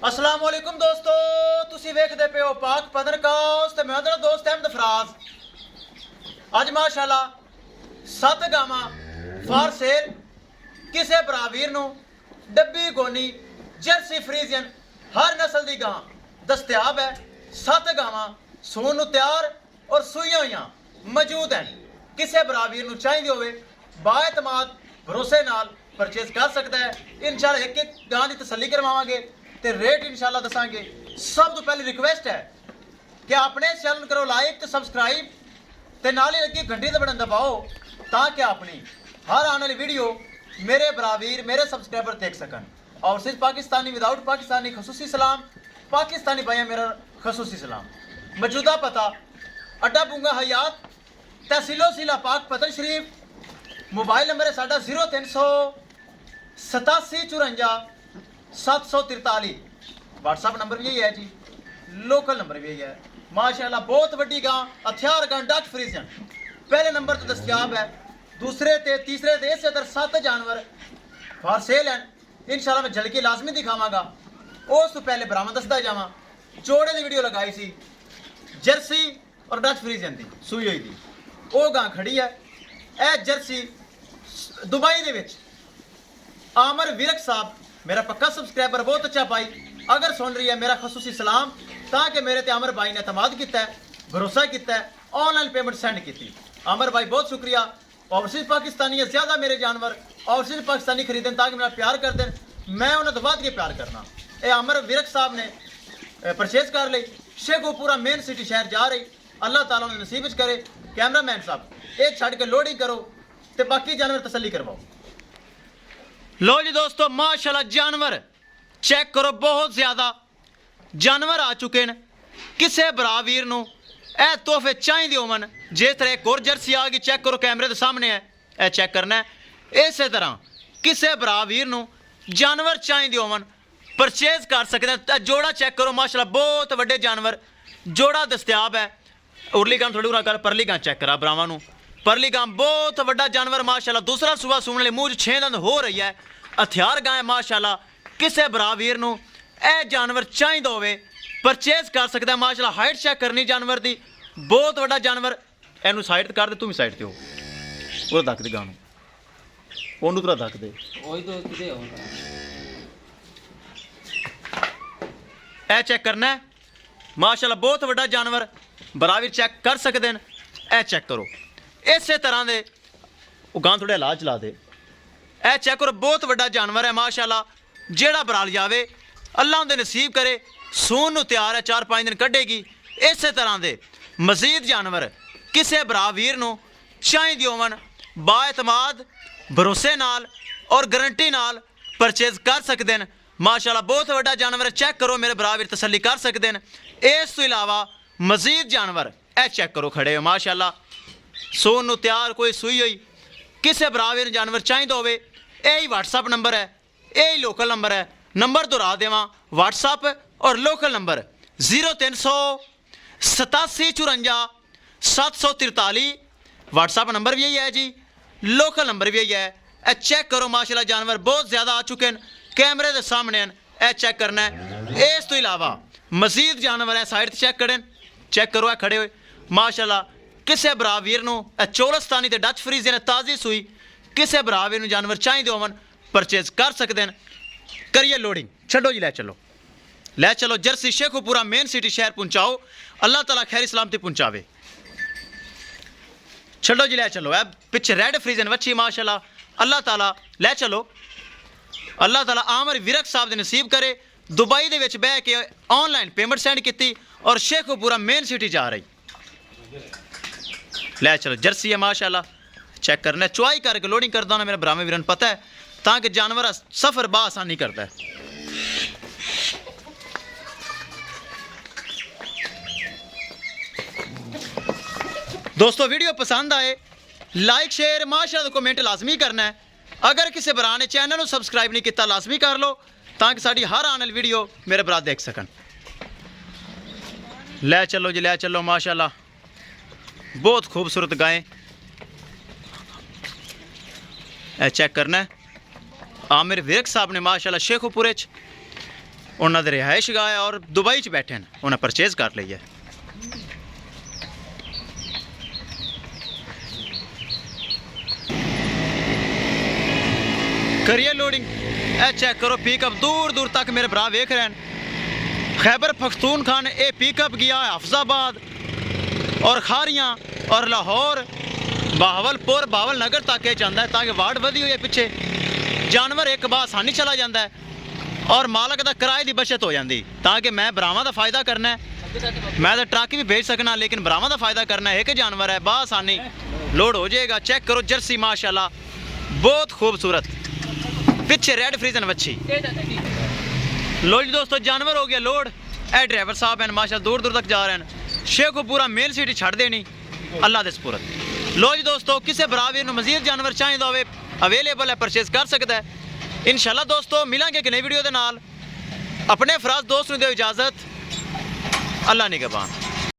अस्सलाम वालेकुम दोस्तों, तुसी वेखदे पे हो पाक पदरकास्ट ते मैं तेरा दोस्त अहमद फराज। अज माशाल्लाह 7 गावां फॉर सेल, किसे बरावीर नूं डब्बी गोनी जर्सी फ्रीजियन हर नस्ल दी गां दस्तयाब है। 7 गावां सून नूं तैयार और सूईयां होईयां मौजूद हैं। किसे बरावीर नूं चाहिदी होवे बाएतमाद भरोसे नाल परचेज कर सकता है। इंशाल्लाह एक एक गां दी तसल्ली करवावांगे ते रेट इंशाल्लाह दसांगे। सब तो पहली रिक्वेस्ट है कि अपने चैनल करो लाइक ते सब्सक्राइब ते नाल ही लगी घंटी ते बटन दबाओ ताकि अपनी हर आने वाली वीडियो मेरे बरावीर मेरे सब्सक्राइबर देख सकन। और सिर्फ पाकिस्तानी विदाउट पाकिस्तानी खसूसी सलाम, पाकिस्तानी भाइयों मेरा खसूसी सलाम। मौजूदा पता अड्डा बुंगा हयात तहसीलो सिला पाक पतन शरीफ। मोबाइल नंबर है साडा 0387 743। व्हाट्सअप नंबर भी यही है जी, लोकल नंबर भी यही है। माशाल्लाह बहुत वड्डी गां हथियार गां डच फ्रीजियन पहले नंबर तो दस्तयाब है। दूसरे ते तीसरे ते इस तरह 7 जानवर फॉर सेल हैं। इंशाल्लाह मैं झलकी लाजमी दिखावांगा। उस तो पहले बरामद दसदा जावां जोड़े की वीडियो लगाई सी जर्सी और डच फ्रीजियन दी सूई हुई दी। वो गां खड़ी है। ए जर्सी दुबई दे विच आमर विरक साहब मेरा पक्का सब्सक्राइबर, बहुत अच्छा भाई, अगर सुन रही है मेरा खसूसी सलाम ताकि मेरे ते अमर भाई ने एतमाद किया है, भरोसा किया है, ऑनलाइन पेमेंट सेंड की। अमर भाई बहुत शुक्रिया। ओवरसीज पाकिस्तानी है ज्यादा मेरे जानवर ओवरसीज पाकिस्तानी खरीदन ताकि मेरा प्यार कर दें, मैं उन्हें तो बाद के प्यार करना। ये अमर विरक साहब ने परचेज कर ली। शेखोपुरा मेन सिटी शहर जा रही, अल्लाह ताला उन्हें नसीब करे। कैमरा मैन साहब ये छड़ के लोडिंग करो तो बाकी जानवर तसल्ली करवाओ। लो जी दोस्तों, माशाल्लाह जानवर चेक करो, बहुत ज्यादा जानवर आ चुके हैं। किसे बरावीर नूं ए तोहफे चाहिए होवन, जिस तरह एक और जर्सी आ गई, चेक करो कैमरे के सामने है, ए चेक करना है। इस तरह किसे बरावीर नूं जानवर चाहिए होवन परचेज कर सकते हैं। जोड़ा चेक करो, माशाल्लाह बहुत वड्डे जानवर जोड़ा दस्तयाब है। उरली गां थोड़ी उरा कर, परली गां चेक करा बरावां नूं। परली गां बहुत वड्डा जानवर माशाल्लाह, दूसरा सुबह सूने ले मूँह 6 दंद हो रही है। हथियार गां है माशाल्लाह। किसे बरावीर नूं ए जानवर चाहिए होवे परचेज कर सकता है। माशाल्लाह हाइट चेक करनी जानवर दी, बहुत वड्डा जानवर। एनू साइड कर दे, तू भी साइड ते हो, वो धक दे गां नूं, ओनू तुरा धक दे। ए चेक करना है माशाल्लाह, बहुत वड्डा जानवर बरावीर चेक कर सकते हैं। ए चेक करो इस तरह दे गां थोड़े हला चला दे। ए चेक करो बहुत वड्डा जानवर है माशाल्लाह। जेड़ा बराल जावे अल्लाह उनके नसीब करे, सून नूं तैयार है, 4-5 दिन कढ़ेगी। इस तरह दे मजीद जानवर किसे बरावीर नूं चाहिए होवन बाएतमाद भरोसे नाल और गारंटी नाल परचेज कर सकते हैं। माशाल्लाह बहुत वड्डा जानवर है, चेक करो मेरे बरावीर तसल्ली कर सकते हैं। इस तो इलावा मजीद जानवर ए चेक करो खड़े हो माशाल्लाह, सून नूं तैयार, कोई सूई हुई। किसे बरावीर जानवर चाहिए होवे यही व्हाट्सअप नंबर है, यही लोकल नंबर है। नंबर दोहरा देवां, व्हाट्सअप और लोकल नंबर 0387 743। व्हाट्सअप नंबर भी यही है जी, लोकल नंबर भी यही है। ए चेक करो माशाल्लाह जानवर बहुत ज़्यादा आ चुके हैं, कैमरे के सामने हैं। ए चेक करना है। इस तो इलावा मजीद जानवर है, साइड चेक करें, चेक करो है खड़े हुए माशाल्लाह। किसे बरावीर नूं चौलस्तानी ते डच फ्रीजियन ताज़ी सूई किसे बरावीर नूं जानवर चाहिए होवन परचेज कर सकते हैं। करिए लोडिंग, छड्डो जी, ले चलो जर्सी शेखोपुरा मेन सिटी शहर पहुँचाओ। अल्लाह ताला खैर सलामती पहुँचावे। छड्डो जी, ले चलो। है पिछे रेड फ्रीजन वच्छी माशाल्लाह, अल्लाह ताला ले चलो। अल्लाह ताला आमर विरक साहब दे नसीब करे। दुबई दे विच बह के ऑनलाइन पेमेंट सेंड की और शेखोपुरा मेन सिटी जा रही। ले चलो जर्सी है माशाल्लाह, चेक करना है। चुआई करके लोडिंग करता हूँ मेरे ब्राह्मण वीरन पता है, ताकि जानवर सफ़र बासानी करता है। दोस्तों वीडियो पसंद आए लाइक शेयर माशाल्लाह कमेंट लाजमी करना है। अगर किसी भरा ने चैनल को सबसक्राइब नहीं किया लाजमी कर लो ताकि साड़ी हर आने वाली वीडियो मेरे भरा देख सकन। ले चलो जी, ले चलो माशाल्लाह बहुत खूबसूरत गायें। चेक करना है। आमिर विरक साहब ने माशाल्लाह शेखोपुरे उन्होंने रिहाइश गाह और दुबई च बैठे हैं, उन्हें परचेज कर ली है। करिए लोडिंग। ए चेक करो पिकअप दूर दूर तक मेरे भरा वेख रहे हैं। खैबर पख्तूनख्वा ये पिकअप गया है हफ्जाबाद और खारियाँ और लाहौर बहावलपुर बावल नगर तक ये जाता है, ताकि वार्ड वधी हुई है पिछे जानवर एक बार आसानी चला जाता है और मालक का किराए की बचत हो जाती, ताकि मैं बरावां का फायदा करना है। मैं तो ट्रक भी भेज सकना, लेकिन बरावां का फायदा करना है। एक जानवर है बासानी लोड हो जाएगा। चेक करो जर्सी माशाल्लाह बहुत खूबसूरत, पिछे रेड फ्रीजन वच्छी। लो जी दोस्तों जानवर हो गया लोड। ए ड्राइवर साहब हैं माशाल्लाह दूर दूर तक जा रहे हैं। शेखपुरा मेन सिटी छड़ देनी अल्लाह दे सुपुरद। लो जी दोस्तों किसी बरावी में मजीद जानवर चाहिए होवे अवेलेबल है, परचेज कर सकता है। इंशाल्लाह दोस्तों मिलेंगे एक नई वीडियो के नाल। अपने फराज दोस्त नूं दिओ इजाजत। अल्लाह निगहबान।